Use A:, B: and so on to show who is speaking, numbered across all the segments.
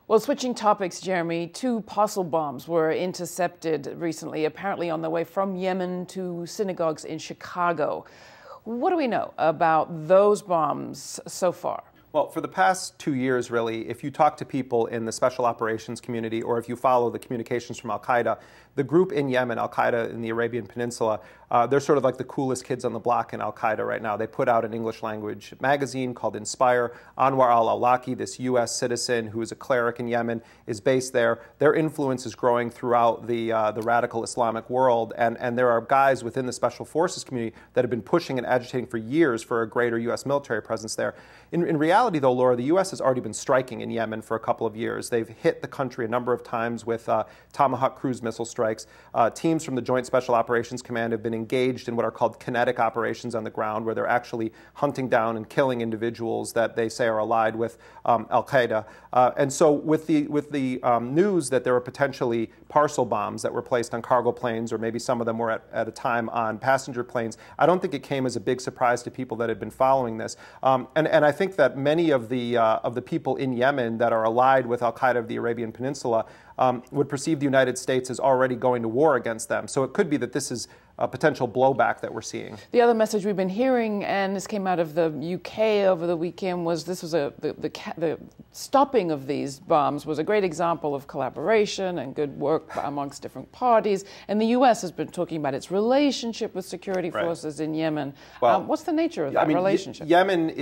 A: Well, switching topics, Jeremy, two parcel bombs were intercepted recently, apparently on their way from Yemen to synagogues in Chicago. What do we know about those bombs so far?
B: Well, for the past 2 years, really, if you talk to people in the special operations community or if you follow the communications from al-Qaeda, the group in Yemen, al-Qaeda in the Arabian Peninsula, they're sort of like the coolest kids on the block in al-Qaeda right now. They put out an English language magazine called Inspire. Anwar al-Awlaki, this U.S. citizen who is a cleric in Yemen, is based there. Their influence is growing throughout the radical Islamic world, and there are guys within the special forces community that have been pushing and agitating for years for a greater U.S. military presence there. In reality, though, Laura, the U.S. has already been striking in Yemen for a couple of years. They've hit the country a number of times with Tomahawk cruise missile strikes. Teams from the Joint Special Operations Command have been engaged in what are called kinetic operations on the ground, where they're actually hunting down and killing individuals that they say are allied with al-Qaeda. And so with the news that there were potentially parcel bombs that were placed on cargo planes, or maybe some of them were at a time on passenger planes, I don't think it came as a big surprise to people that had been following this. And I think that many of the people in Yemen that are allied with al-Qaeda of the Arabian Peninsula would perceive the United States as already going to war against them. So it could be that this is a potential blowback that we're seeing.
A: The other message we've been hearing, and this came out of the UK over the weekend, was this was the stopping of these bombs was a great example of collaboration and good work amongst different parties. And the US has been talking about its relationship with security forces in Yemen. Well, what's the nature of that relationship?
B: Yemen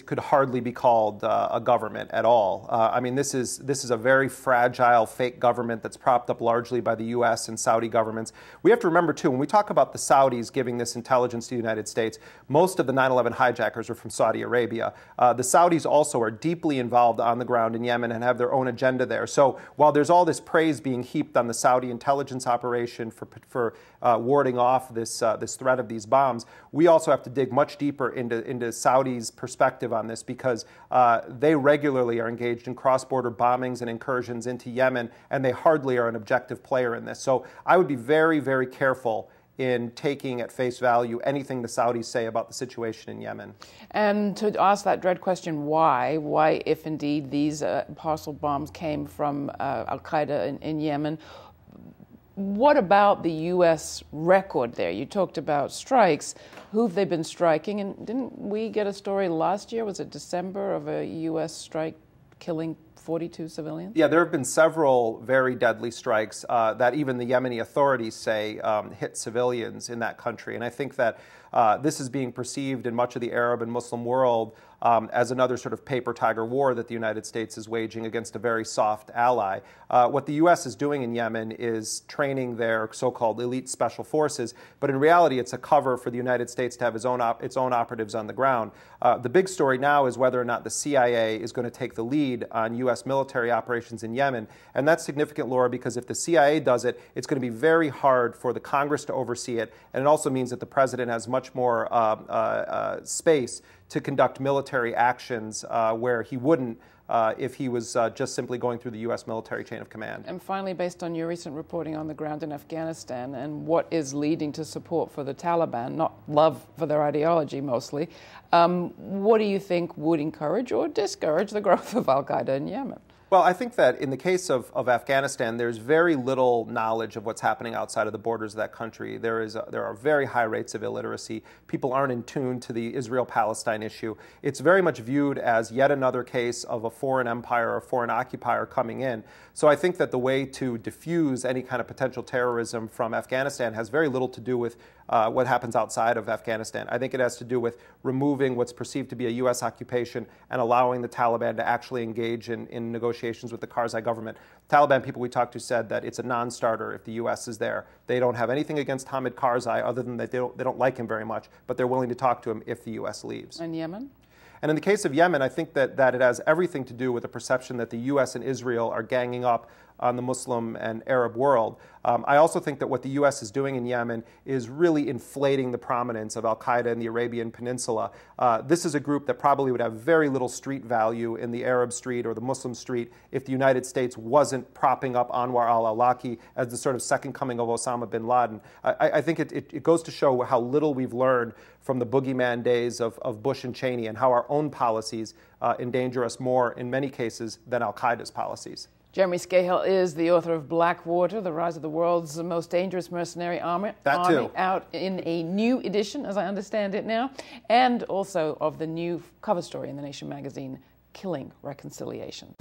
B: could hardly be called a government at all. I mean, this is a very fragile, fake government that's propped up largely by the US and Saudi governments. We have to remember, too, when we talk about the Saudis giving this intelligence to the United States, most of the 9/11 hijackers are from Saudi Arabia. The Saudis also are deeply involved on the ground in Yemen and have their own agenda there. So while there's all this praise being heaped on the Saudi intelligence operation for warding off this threat of these bombs, we also have to dig much deeper into Saudi's perspective on this, because they regularly are engaged in cross-border bombings and incursions into Yemen, and they hardly are an objective player in this. So I would be very, very careful in taking at face value anything the Saudis say about the situation in Yemen.
A: And to ask that dread question, why, if indeed these parcel bombs came from al-Qaeda in Yemen, what about the U.S. record there? You talked about strikes. Who've they been striking? And didn't we get a story last year, was it December, of a U.S. strike killing 42 civilians?
B: Yeah, there have been several very deadly strikes that even the Yemeni authorities say hit civilians in that country. And I think that this is being perceived in much of the Arab and Muslim world as another sort of paper tiger war that the United States is waging against a very soft ally. What the U.S. is doing in Yemen is training their so-called elite special forces, but in reality it's a cover for the United States to have its own operatives on the ground. The big story now is whether or not the CIA is going to take the lead on U.S. military operations in Yemen, and that's significant, Laura, because if the CIA does it, it's going to be very hard for the Congress to oversee it, and it also means that the president has much more space to conduct military actions where he wouldn't if he was just simply going through the U.S. military chain of command.
A: And finally, based on your recent reporting on the ground in Afghanistan and what is leading to support for the Taliban, not love for their ideology mostly, what do you think would encourage or discourage the growth of al-Qaeda in Yemen?
B: Well, I think that in the case of Afghanistan, there's very little knowledge of what's happening outside of the borders of that country. There are very high rates of illiteracy. People aren't in tune to the Israel-Palestine issue. It's very much viewed as yet another case of a foreign empire or foreign occupier coming in. So I think that the way to diffuse any kind of potential terrorism from Afghanistan has very little to do with what happens outside of Afghanistan. I think it has to do with removing what's perceived to be a U.S. occupation and allowing the Taliban to actually engage in negotiations with the Karzai government. Taliban people we talked to said that it's a non-starter if the U.S. is there. They don't have anything against Hamid Karzai other than that they don't like him very much, but they're willing to talk to him if the U.S. leaves.
A: And Yemen?
B: And in the case of Yemen, I think that it has everything to do with the perception that the U.S. and Israel are ganging up on the Muslim and Arab world. I also think that what the U.S. is doing in Yemen is really inflating the prominence of al-Qaeda in the Arabian Peninsula. This is a group that probably would have very little street value in the Arab street or the Muslim street if the United States wasn't propping up Anwar al-Awlaki as the sort of second coming of Osama bin Laden. I think it goes to show how little we've learned from the boogeyman days of Bush and Cheney, and how our own policies endanger us more in many cases than al-Qaeda's policies.
A: Jeremy Scahill is the author of Blackwater, The Rise of the World's Most Dangerous Mercenary Army.
B: That too.
A: Out in a new edition, as I understand it now, and also of the new cover story in The Nation magazine, Killing Reconciliation.